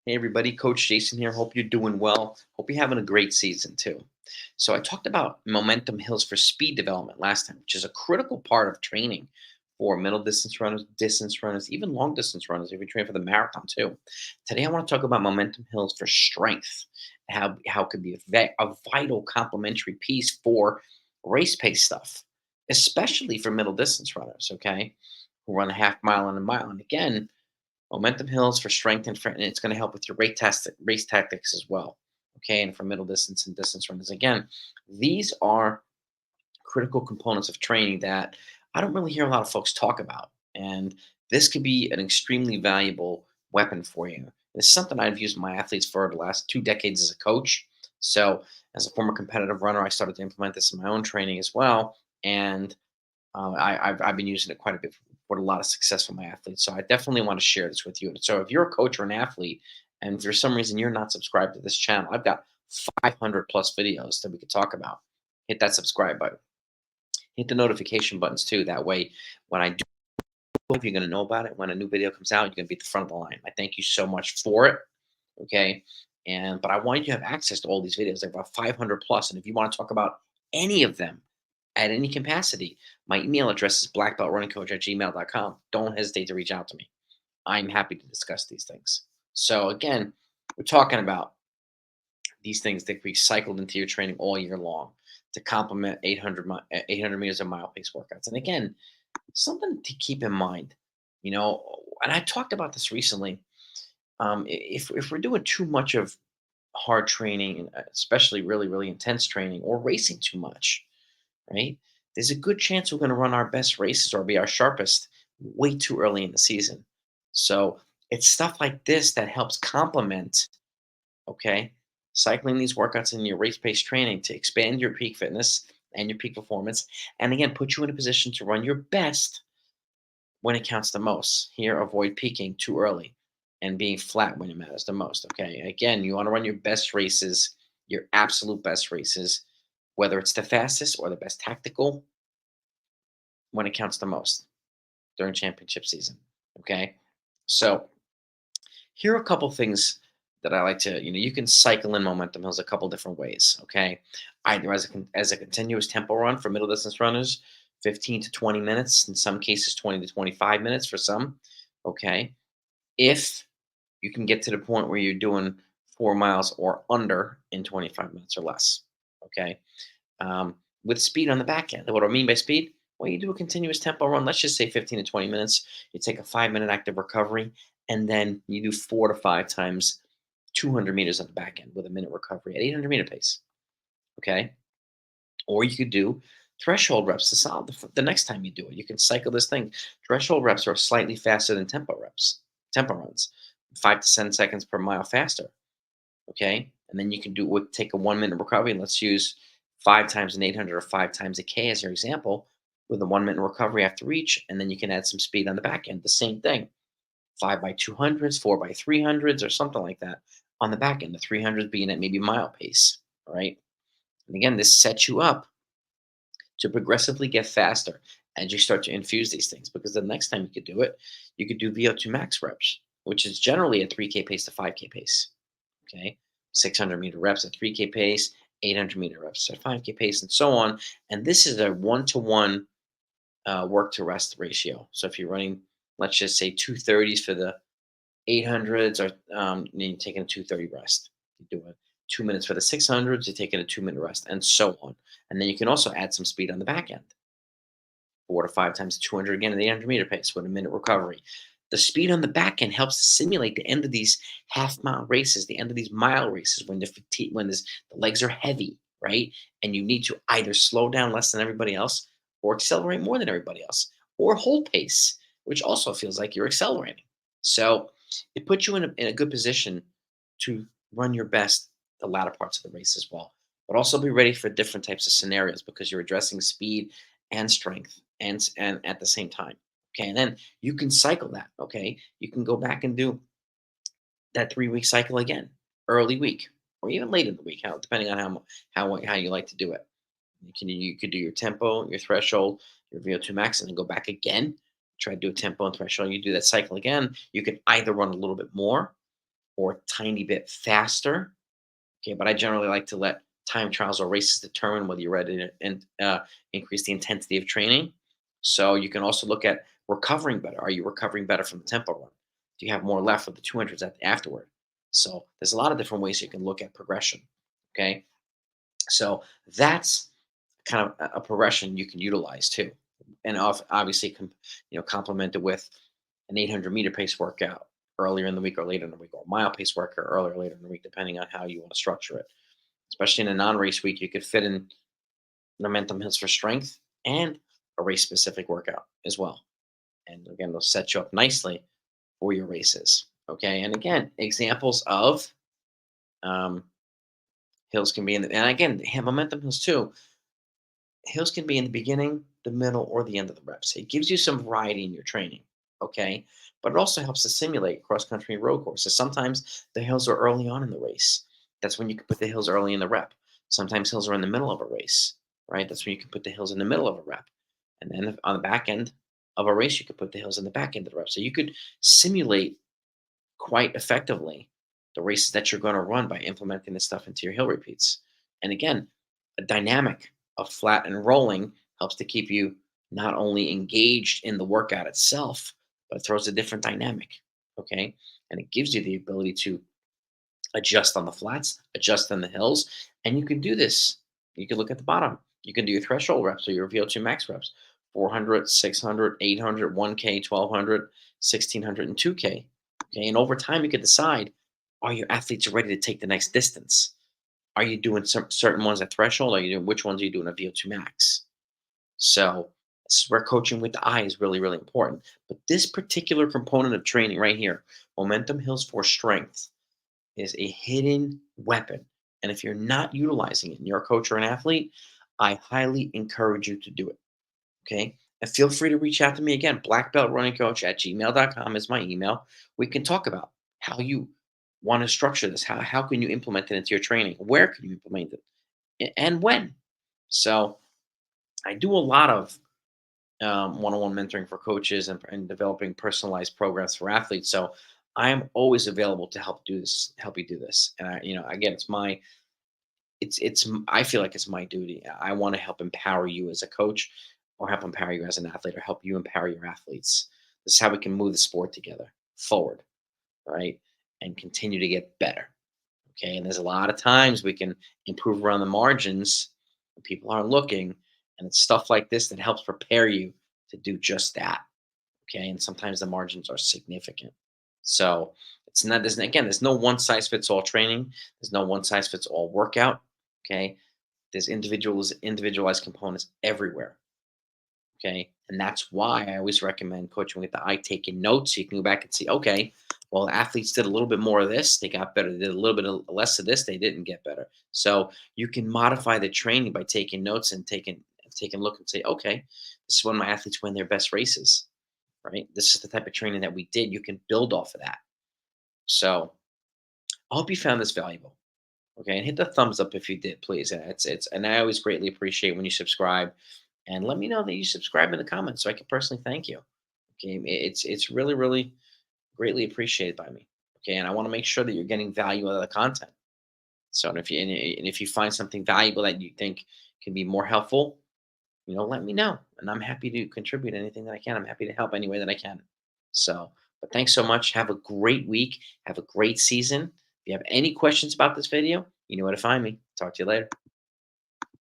Hey everybody, Coach Jason here. Hope you're doing well. Hope you're having a great season too. So I talked about momentum hills for speed development last time, which is a critical part of training for middle distance runners, even long distance runners if you train for the marathon too. Today I want to talk about momentum hills for strength, how it could be a vital complementary piece for race pace stuff, especially for middle distance runners, okay, who run a half mile and a mile. And again, momentum hills for strength and it's going to help with your race tactics as well. Okay, and for middle distance and distance runners, again, these are critical components of training that I don't really hear a lot of folks talk about. And this could be an extremely valuable weapon for you. It's something I've used my athletes for the last 2 decades as a coach. So, as a former competitive runner, I started to implement this in my own training as well. And I've been using it quite a bit with a lot of success for my athletes. So I definitely want to share this with you. So if you're a coach or an athlete, and for some reason you're not subscribed to this channel, I've got 500 plus videos that we could talk about. Hit that subscribe button. Hit the notification buttons too. That way, when I do, you're going to know about it. When a new video comes out, you're going to be at the front of the line. I thank you so much for it. Okay. But I want you to have access to all these videos, like about 500 plus. And if you want to talk about any of them, at any capacity, my email address is blackbeltrunningcoach@gmail.com. Don't hesitate to reach out to me. I'm happy to discuss these things. So again, we're talking about these things that can be cycled into your training all year long to complement 800 meters of mile pace workouts. And again, something to keep in mind, and I talked about this recently. If we're doing too much of hard training, and especially really really intense training, or racing too much, right? There's a good chance we're going to run our best races or be our sharpest way too early in the season. So it's stuff like this that helps complement, okay, cycling these workouts in your race based training to expand your peak fitness and your peak performance. And again, put you in a position to run your best when it counts the most. Here, avoid peaking too early and being flat when it matters the most. Okay. Again, you want to run your best races, your absolute best races, whether it's the fastest or the best tactical when it counts the most during championship season. Okay. So here are a couple things that I like to, you can cycle in momentum hills a couple different ways. Okay. Either as a continuous tempo run for middle distance runners, 15 to 20 minutes, in some cases, 20 to 25 minutes for some. Okay. If you can get to the point where you're doing 4 miles or under in 25 minutes or less. Okay. um, with speed on the back end. What do I mean by speed? Well, you do a continuous tempo run, let's just say 15 to 20 minutes. You take a 5 minute active recovery, and then you do 4 to 5 times 200 meters on the back end with a minute recovery at 800-meter pace. Okay. Or you could do threshold reps to solve the next time you do it. You can cycle this thing. Threshold reps are slightly faster than tempo runs, 5 to 10 seconds per mile faster. Okay. And then you can take a 1 minute recovery. And let's use 5 times an 800 or 5 times a K as your example with a 1 minute recovery after each. And then you can add some speed on the back end. The same thing, 5 by 200s, 4 by 300s, or something like that on the back end. The 300s being at maybe mile pace. All right. And again, this sets you up to progressively get faster as you start to infuse these things, because the next time you could do it, you could do VO2 max reps, which is generally a 3K pace to 5K pace. Okay. 600-meter reps at 3K pace, 800-meter reps at 5K pace, and so on. And this is a one-to-one work to rest ratio. So if you're running, let's just say 230s for the 800s, or then you're taking a 230 rest. You do it 2 minutes for the 600s, you're taking a 2 minute rest, and so on. And then you can also add some speed on the back end, 4 to 5 times 200 again at the 800-meter pace with a minute recovery. The speed on the back end helps to simulate the end of these half-mile races, the end of these mile races when the fatigue, the legs are heavy, right? And you need to either slow down less than everybody else, or accelerate more than everybody else, or hold pace, which also feels like you're accelerating. So it puts you in a good position to run your best the latter parts of the race as well, but also be ready for different types of scenarios because you're addressing speed and strength and at the same time. Okay, and then you can cycle that. Okay, you can go back and do that 3 week cycle again, early week or even late in the week, depending on how you like to do it. You could do your tempo, your threshold, your VO2 max, and then go back again. Try to do a tempo and threshold. You do that cycle again. You can either run a little bit more or a tiny bit faster. Okay, but I generally like to let time trials or races determine whether you're ready to increase the intensity of training. So you can also look at recovering better. Are you recovering better from the tempo run? Do you have more left with the 200s afterward? So there's a lot of different ways you can look at progression. Okay, so that's kind of a progression you can utilize too, and obviously, complement it with an 800-meter pace workout earlier in the week or later in the week, or a mile pace workout earlier or later in the week, depending on how you want to structure it. Especially in a non-race week, you could fit in momentum hills for strength and a race specific workout as well. And again, they'll set you up nicely for your races. Okay. And again, examples of um, hills can be and again, have momentum hills too. Hills can be in the beginning, the middle, or the end of the reps. It gives you some variety in your training. Okay. But it also helps to simulate cross country and road courses. Sometimes the hills are early on in the race. That's when you can put the hills early in the rep. Sometimes hills are in the middle of a race, right? That's when you can put the hills in the middle of a rep. And then on the back end of a race, you could put the hills in the back end of the rep. So you could simulate quite effectively the races that you're going to run by implementing this stuff into your hill repeats. And again, a dynamic of flat and rolling helps to keep you not only engaged in the workout itself, but it throws a different dynamic. Okay. And it gives you the ability to adjust on the flats, adjust on the hills, and you can do this. You can look at the bottom. You can do your threshold reps or your VO2 max reps 400, 600, 800, 1K, 1200, 1600, and 2K. Okay. And over time, you can decide, are your athletes ready to take the next distance? Are you doing some certain ones at threshold? Are you doing which ones are you doing at VO2 max? So this is where coaching with the eye is really, really important. But this particular component of training right here, momentum hills for strength, is a hidden weapon. And if you're not utilizing it and you're a coach or an athlete, I highly encourage you to do it. Okay. And feel free to reach out to me again. Blackbeltrunningcoach@gmail.com is my email. We can talk about how you want to structure this. How can you implement it into your training? Where can you implement it? And when? So I do a lot of one-on-one mentoring for coaches and developing personalized programs for athletes. So I am always available to help you do this. And again, I feel like it's my duty. I want to help empower you as a coach, or help empower you as an athlete, or help you empower your athletes. This is how we can move the sport together forward, right? And continue to get better. Okay. And there's a lot of times we can improve around the margins when people aren't looking. And it's stuff like this that helps prepare you to do just that. Okay. And sometimes the margins are significant. So there's no one size fits all training. There's no one size fits all workout. Okay. There's individualized components everywhere. Okay. And that's why I always recommend coaching with the eye, taking notes. So you can go back and see, okay, well, athletes did a little bit more of this, they got better. They did a little bit less of this, they didn't get better. So you can modify the training by taking notes and taking a look and say, okay, this is when my athletes win their best races, right? This is the type of training that we did. You can build off of that. So I hope you found this valuable. Okay, and hit the thumbs up if you did, please. And and I always greatly appreciate when you subscribe, and let me know that you subscribe in the comments so I can personally thank you. Okay, it's really really greatly appreciated by me. Okay, and I want to make sure that you're getting value out of the content. So and if you find something valuable that you think can be more helpful, let me know, and I'm happy to contribute anything that I can. I'm happy to help any way that I can. So, but thanks so much. Have a great week. Have a great season. If you have any questions about this video, you know where to find me. Talk to you later.